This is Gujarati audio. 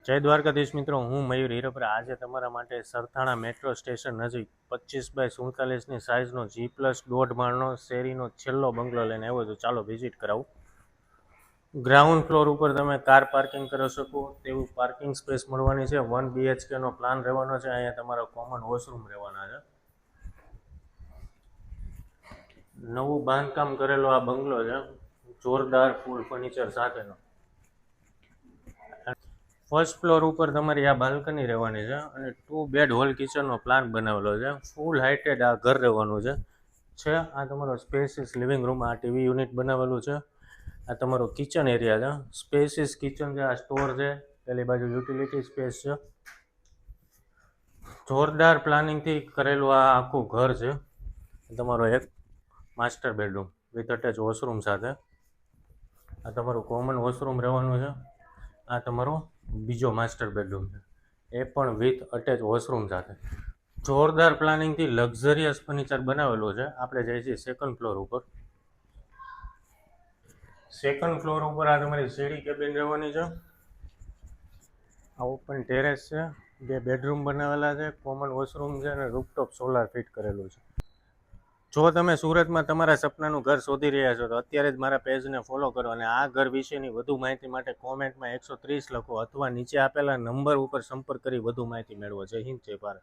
જય દ્વારકાધીશ મિત્રો, હું મયુર હીરપરા. આજે તમારા માટે સરથાણા મેટ્રો સ્ટેશન નજીક 25x47ની સાઇઝનો G+1.5 માળનો શેરીનો છેલ્લો બંગલો લઈને આવ્યો છું. ચાલો વિઝિટ કરાવું. ગ્રાઉન્ડ ફ્લોર ઉપર તમે કાર પાર્કિંગ કરી શકો તેવું પાર્કિંગ સ્પેસ મળવાની છે. 1 BHKનો પ્લાન રહેવાનો છે. અહીંયા તમારો કોમન વોશરૂમ રહેવાના છે. નવું બાંધકામ કરેલો આ બંગલો છે, જોરદાર ફૂલ ફર્નિચર સાથેનો. ફર્સ્ટ ફ્લોર ઉપર તમારી આ બાલ્કની રહેવાની છે અને 2 બેડ હોલ કિચનનો પ્લાન બનાવેલો છે. ફૂલ હાઇટેડ આ ઘર રહેવાનું છે. આ તમારો સ્પેસિયસ લિવિંગ રૂમ, આ ટીવી યુનિટ બનાવેલું છે. આ તમારો કિચન એરિયા છે, સ્પેસિયસ કિચન છે. આ સ્ટોર છે, પેલી બાજુ યુટિલિટી સ્પેસ છે. જોરદાર પ્લાનિંગથી કરેલું આ આખું ઘર છે. તમારો એક master bedroom with attach washroom સાથે. આ તમારું કોમન વોશરૂમ રહેવાનું છે. આ તમારો બીજો માસ્ટર બેડરૂમ છે, એ પણ વિથ અટેચ વોશરૂમ સાથે. જોરદાર પ્લાનિંગથી લક્ઝરિયસ ફર્નિચર બનાવેલું છે. આપણે જઈએ છીએ સેકન્ડ ફ્લોર ઉપર. સેકન્ડ ફ્લોર ઉપર આ તમારી સીડી કેબિન રહેવાની છે. આ ઓપન ટેરેસ છે, 2 બેડરૂમ બનાવેલા છે, કોમન વોશરૂમ છે અને રૂફટોપ સોલાર ફિટ કરેલું છે. જો તમે સુરતમાં તમારા સપનાનું ઘર શોધી રહ્યા છો તો અત્યારે જ મારા પેજને ફોલો કરો અને આ ઘર વિશેની વધુ માહિતી માટે કોમેન્ટમાં 130 લખો અથવા નીચે આપેલા નંબર ઉપર સંપર્ક કરી વધુ માહિતી મેળવો. જય હિન્દ, જય ભારત.